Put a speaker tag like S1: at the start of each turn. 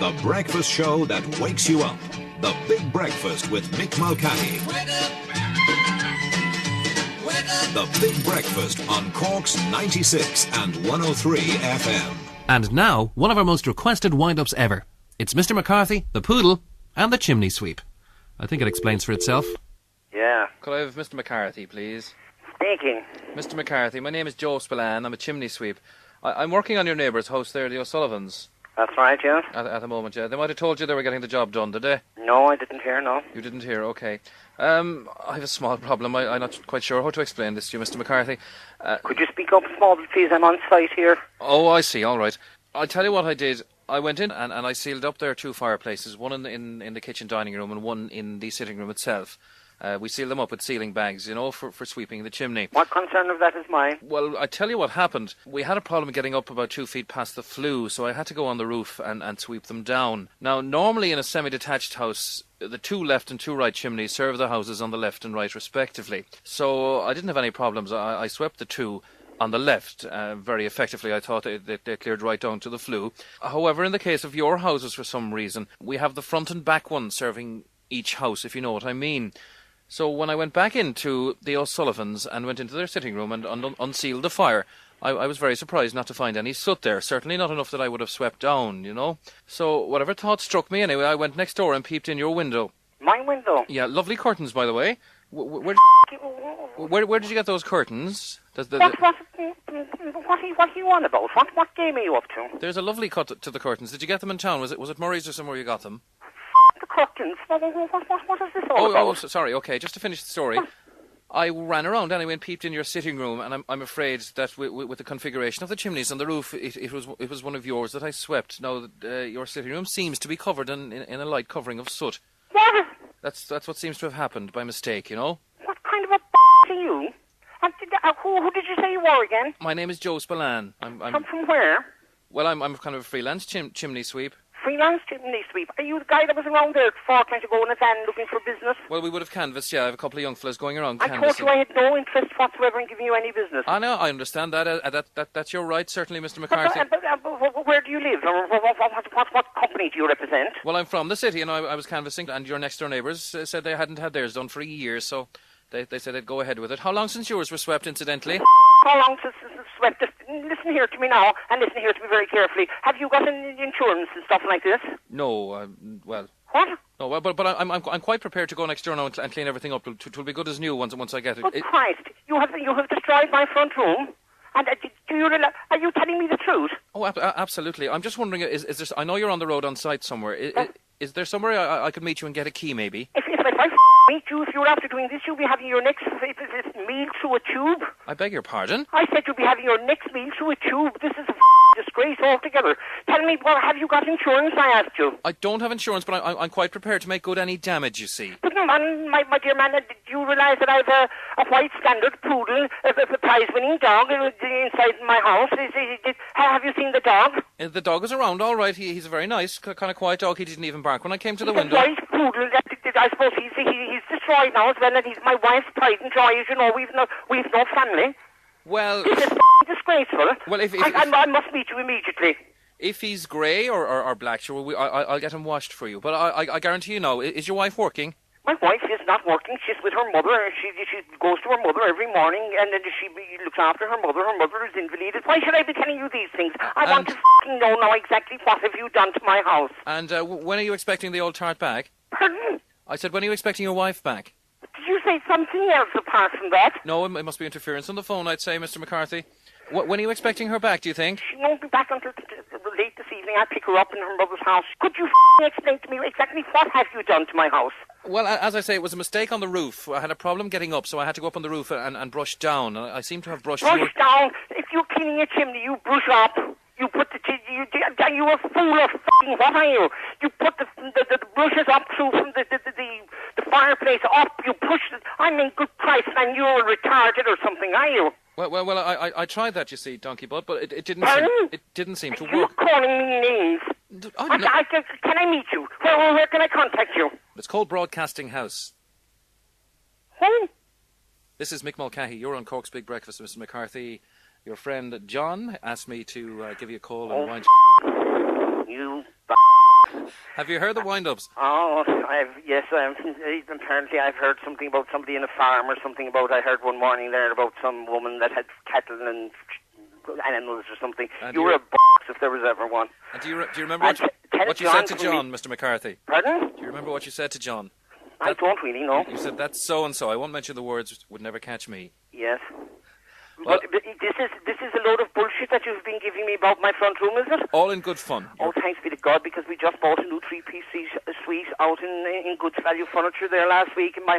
S1: The breakfast show that wakes you up. The Big Breakfast with Mick Mulcahy. The Big Breakfast on Cork's 96 and 103 FM.
S2: And now, one of our most requested wind-ups ever. It's Mr. McCarthy, the poodle, and the chimney sweep. I think it explains for itself.
S3: Yeah.
S4: Could I have Mr. McCarthy, please?
S3: Speaking.
S4: Mr. McCarthy, my name is Joe Spillane. I'm a chimney sweep. I'm working on your neighbour's house there, the O'Sullivans.
S3: That's right, yeah.
S4: At the moment, yeah. They might have told you they were getting the job done, did they?
S3: No, I didn't hear, no.
S4: You didn't hear, okay. I have a small problem. I'm not quite sure how to explain this to you, Mr. McCarthy.
S3: Could you speak up small, please? I'm on site here.
S4: Oh, I see, all right. I'll tell you what I did. I went in and I sealed up their two fireplaces, one in the kitchen dining room and one in the sitting room itself. We sealed them up with sealing bags, you know, for sweeping the chimney.
S3: What concern of that is mine?
S4: Well, I tell you what happened. We had a problem getting up about 2 feet past the flue, so I had to go on the roof and sweep them down. Now, normally in a semi-detached house, the two left and two right chimneys serve the houses on the left and right respectively. So I didn't have any problems. I swept the two on the left very effectively. I thought they cleared right down to the flue. However, in the case of your houses, for some reason, we have the front and back one serving each house, if you know what I mean. So when I went back into the O'Sullivans and went into their sitting room and unsealed the fire, I was very surprised not to find any soot there. Certainly not enough that I would have swept down, you know. So whatever thought struck me anyway, I went next door and peeped in your window.
S3: My window?
S4: Yeah, lovely curtains, by the way. Where did you get those curtains?
S3: What are you on about? What game are you up to?
S4: There's a lovely cut to the curtains. Did you get them in town? Was it Murray's or somewhere you got them?
S3: The curtains? What is this all about?
S4: Oh, sorry, okay, just to finish the story. I ran around anyway and peeped in your sitting room, and I'm afraid that with the configuration of the chimneys and the roof, it was one of yours that I swept. Now, your sitting room seems to be covered in a light covering of soot.
S3: What?
S4: That's what seems to have happened by mistake, you know.
S3: What kind of a are you? Who did you say you were again?
S4: My name is Joe Spillane.
S3: From where?
S4: Well, I'm kind of a freelance chimney sweep.
S3: Freelance chimney sweep? Are you the guy that was around there 4 times ago in a van looking for business?
S4: Well, we would have canvassed, yeah. I have a couple of young fellas going around
S3: I
S4: canvassing.
S3: told you I had no interest whatsoever in giving you any business.
S4: I know, I understand that. That's your right, certainly, Mr. McCarthy.
S3: But where do you live? What company do you represent?
S4: Well, I'm from the city, and I was canvassing, and your next-door neighbours said they hadn't had theirs done for a year, so they said they'd go ahead with it. How long since yours were swept, incidentally?
S3: How long since swept? Listen here to me now, and listen here to me very carefully. Have you got an insurance and stuff like this?
S4: No, well...
S3: What?
S4: No, well, but I'm quite prepared to go next door now and clean everything up. It'll be good as new once I get it.
S3: Oh, Christ! You have destroyed my front room. And are you telling me the truth?
S4: Oh, absolutely. I'm just wondering, is there... I know you're on the road on site somewhere. Is there somewhere I could meet you and get a key, maybe?
S3: If I meet you, if you're after doing this, you'll be having your next meal through a tube.
S4: I beg your pardon?
S3: I said you'll be having your next meal through a tube. This is a disgrace altogether. Tell me, well, have you got insurance, I asked you?
S4: I don't have insurance, but I'm quite prepared to make good any damage, you see.
S3: But no, man, my dear man, do you realise that I've a white standard poodle, a prize-winning dog inside my house? Have you seen the dog?
S4: The dog is around, all right. He's a very nice, kind of quiet dog. He didn't even bark when I came to the window.
S3: A white poodle, I suppose he's destroyed now as well, and he's my wife's pride and joy. As you know, we've no family.
S4: Well...
S3: This is disgraceful.
S4: Well,
S3: I must meet you immediately.
S4: If he's grey or black, sure, I'll get him washed for you. But I guarantee you now, is your wife working?
S3: My wife is not working. She's with her mother. She goes to her mother every morning, and then she looks after her mother. Her mother is invalided. Why should I be telling you these things? I want to know now exactly what have you done to my house.
S4: And when are you expecting the old tart back?
S3: Pardon?
S4: I said, when are you expecting your wife back?
S3: Did you say something else apart from that?
S4: No, it must be interference on the phone, I'd say, Mr. McCarthy. When are you expecting her back, do you think?
S3: She won't be back until late this evening. I'll pick her up in her mother's house. Could you explain to me exactly what have you done to my house?
S4: Well, as I say, it was a mistake on the roof. I had a problem getting up, so I had to go up on the roof and brush down. I seem to have brushed...
S3: Brush down? If you're cleaning a chimney, you brush up. You put you a fool of f***ing what are you? You put the brushes up through from the fireplace up. You push it. I'm in good price, and you're retarded or something, are you?
S4: Well, I tried that, you see, Donkey Butt, but it didn't seem to work.
S3: You're calling me names. Can I meet you? Where can I contact you?
S4: It's called Broadcasting House.
S3: Who?
S4: This is Mick Mulcahy. You're on Cork's Big Breakfast, Mr. McCarthy. Your friend John asked me to give you a call and wind...
S3: You
S4: Have you heard the wind-ups?
S3: Oh, yes, apparently I've heard something about somebody in a farm or something about, I heard one morning there about some woman that had cattle and animals or something.
S4: And
S3: you were a box if there was ever one.
S4: And do you remember what you said to John, Mr. McCarthy?
S3: Pardon?
S4: Do you remember what you said to John?
S3: I don't really know.
S4: You said, that's so-and-so. I won't mention the words, would never catch me.
S3: Yes.
S4: Well,
S3: but this is a load of bullshit that you've been giving me about my front room, is it?
S4: all in good fun.
S3: Oh, thanks be to God, because we just bought a new 3-piece suite out in Goods Value Furniture there last week, and my